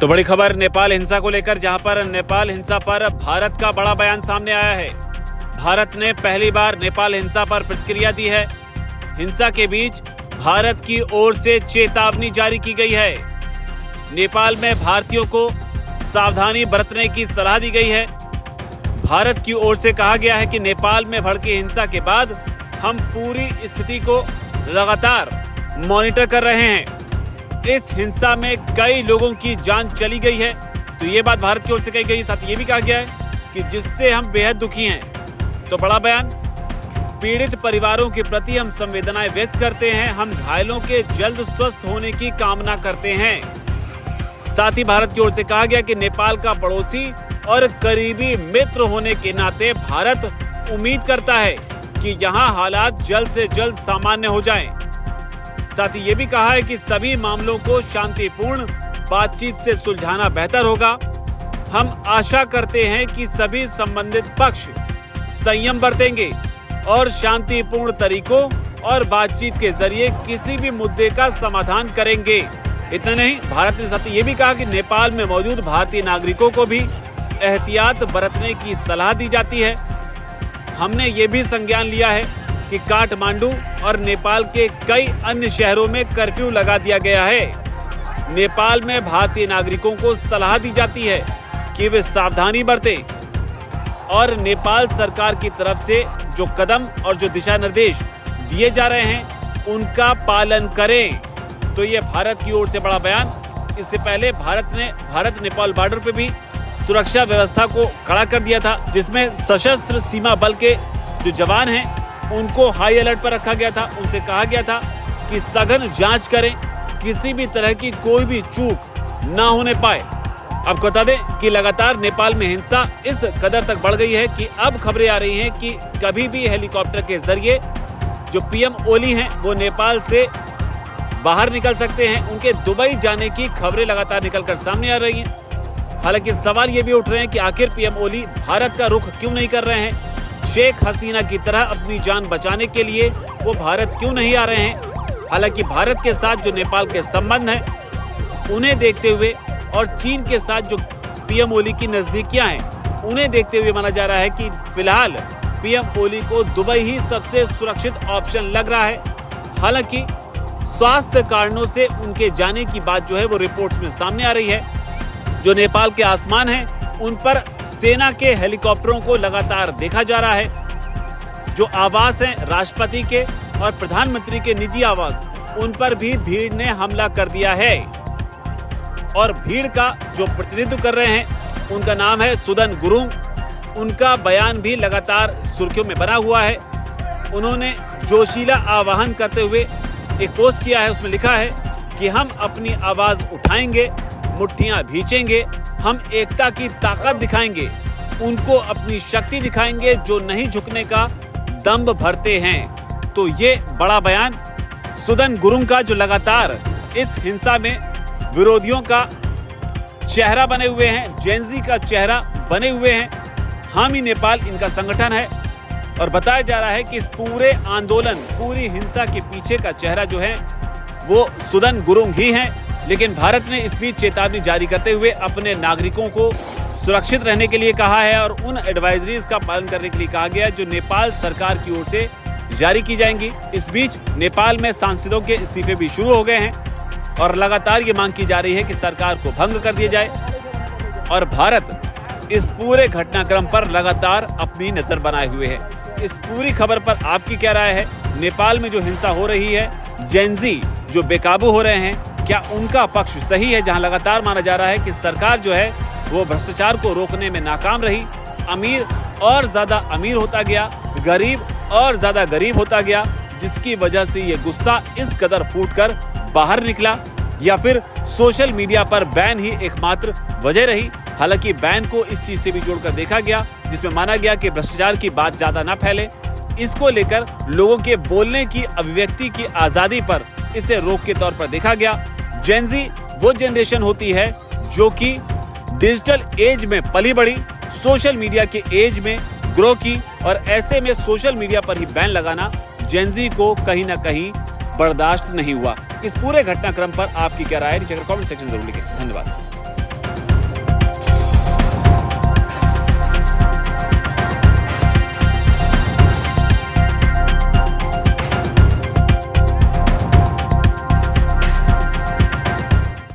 तो बड़ी खबर नेपाल हिंसा को लेकर, जहां पर नेपाल हिंसा पर भारत का बड़ा बयान सामने आया है। भारत ने पहली बार नेपाल हिंसा पर प्रतिक्रिया दी है। हिंसा के बीच भारत की ओर से चेतावनी जारी की गई है। नेपाल में भारतीयों को सावधानी बरतने की सलाह दी गई है। भारत की ओर से कहा गया है कि नेपाल में भड़की हिंसा के बाद हम पूरी स्थिति को लगातार मॉनिटर कर रहे हैं। इस हिंसा में कई लोगों की जान चली गई है, तो ये बात भारत की ओर से कही गई। साथ ये भी कहा गया है कि जिससे हम बेहद दुखी हैं। तो बड़ा बयान, पीड़ित परिवारों के प्रति हम संवेदनाएं व्यक्त करते हैं। हम घायलों के जल्द स्वस्थ होने की कामना करते हैं। साथ ही भारत की ओर से कहा गया कि नेपाल का पड़ोसी और करीबी मित्र होने के नाते भारत उम्मीद करता है कि यहाँ हालात जल्द से जल्द सामान्य हो जाएं। साथ ही ये भी कहा है कि सभी मामलों को शांतिपूर्ण बातचीत से सुलझाना बेहतर होगा। हम आशा करते हैं कि सभी संबंधित पक्ष संयम बरतेंगे और शांतिपूर्ण तरीकों और बातचीत के जरिए किसी भी मुद्दे का समाधान करेंगे। इतना नहीं, भारत ने साथ ये भी कहा कि नेपाल में मौजूद भारतीय नागरिकों को भी एहतियात बरतने की सलाह दी जाती है। हमने ये भी संज्ञान लिया है कि काठमांडू और नेपाल के कई अन्य शहरों में कर्फ्यू लगा दिया गया है। नेपाल में भारतीय नागरिकों को सलाह दी जाती है कि वे सावधानी बरतें और नेपाल सरकार की तरफ से जो कदम और जो दिशा निर्देश दिए जा रहे हैं उनका पालन करें। तो ये भारत की ओर से बड़ा बयान। इससे पहले भारत नेपाल बॉर्डर पे भी सुरक्षा व्यवस्था को कड़ा कर दिया था, जिसमें सशस्त्र सीमा बल के जो जवान हैं उनको हाई अलर्ट पर रखा गया था। उनसे कहा गया था कि सघन जांच करें, किसी भी तरह की कोई भी चूक ना होने पाए। आपको बता दें कि लगातार नेपाल में हिंसा इस कदर तक बढ़ गई है कि अब खबरें आ रही हैं कि कभी भी हेलीकॉप्टर के जरिए जो पीएम ओली हैं वो नेपाल से बाहर निकल सकते हैं। उनके दुबई जाने की खबरें लगातार निकलकर सामने आ रही हैं। हालांकि सवाल ये भी उठ रहे हैं कि आखिर पीएम ओली भारत का रुख क्यों नहीं कर रहे हैं। शेख हसीना की तरह अपनी जान बचाने के लिए वो भारत क्यों नहीं आ रहे हैं। हालांकि भारत के साथ जो नेपाल के संबंध हैं उन्हें देखते हुए और चीन के साथ जो पीएम ओली की नजदीकियां हैं उन्हें देखते हुए माना जा रहा है कि फिलहाल पीएम ओली को दुबई ही सबसे सुरक्षित ऑप्शन लग रहा है। हालांकि स्वास्थ्य कारणों से उनके जाने की बात जो है वो रिपोर्ट्स में सामने आ रही है। जो नेपाल के आसमान हैं उन पर सेना के हेलीकॉप्टरों को लगातार देखा जा रहा है। जो आवास हैं राष्ट्रपति के और प्रधानमंत्री के निजी आवास, उन पर भी भीड़ ने हमला कर दिया है। और भीड़ का जो प्रतिनिधित्व कर रहे हैं उनका नाम है सुदन गुरुंग। उनका बयान भी लगातार सुर्खियों में बना हुआ है। उन्होंने जोशीला आह्वान करते हुए एक पोस्ट किया है, उसमें लिखा है कि हम अपनी आवाज उठाएंगे, मुट्ठियां भींचेंगे, हम एकता की ताकत दिखाएंगे, उनको अपनी शक्ति दिखाएंगे जो नहीं झुकने का दम्भ भरते हैं। तो ये बड़ा बयान सुदन गुरुंग का, जो लगातार इस हिंसा में विरोधियों का चेहरा बने हुए हैं, जेनजी का चेहरा बने हुए हैं। हामी नेपाल इनका संगठन है और बताया जा रहा है कि इस पूरे आंदोलन, पूरी हिंसा के पीछे का चेहरा जो है वो सुदन गुरुंग ही है। लेकिन भारत ने इस बीच चेतावनी जारी करते हुए अपने नागरिकों को सुरक्षित रहने के लिए कहा है और उन एडवाइजरीज का पालन करने के लिए कहा गया जो नेपाल सरकार की ओर से जारी की जाएंगी। इस बीच नेपाल में सांसदों के इस्तीफे भी शुरू हो गए हैं और लगातार ये मांग की जा रही है कि सरकार को भंग कर दिया जाए। और भारत इस पूरे घटनाक्रम पर लगातार अपनी नजर बनाए हुए है। इस पूरी खबर पर आपकी क्या राय है? नेपाल में जो हिंसा हो रही है, जेनजी जो बेकाबू हो रहे हैं, क्या उनका पक्ष सही है? जहां लगातार माना जा रहा है कि सरकार जो है वो भ्रष्टाचार को रोकने में नाकाम रही, अमीर और ज्यादा अमीर होता गया, गरीब और ज्यादा गरीब होता गया, जिसकी वजह से ये गुस्सा इस कदर फूटकर बाहर निकला, या फिर सोशल मीडिया पर बैन ही एकमात्र वजह रही। हालांकि बैन को इस चीज से भी जोड़कर देखा गया जिसमें माना गया कि भ्रष्टाचार की बात ज्यादा ना फैले। इसको लेकर लोगों के बोलने की, अभिव्यक्ति की आजादी पर इसे रोक के तौर पर देखा गया। जेनजी वो जनरेशन होती है जो कि डिजिटल एज में पली बढ़ी, सोशल मीडिया के एज में ग्रो की, और ऐसे में सोशल मीडिया पर ही बैन लगाना जेनजी को कहीं ना कहीं बर्दाश्त नहीं हुआ। इस पूरे घटनाक्रम पर आपकी क्या राय है? नीचे कमेंट सेक्शन जरूर लिखें। धन्यवाद।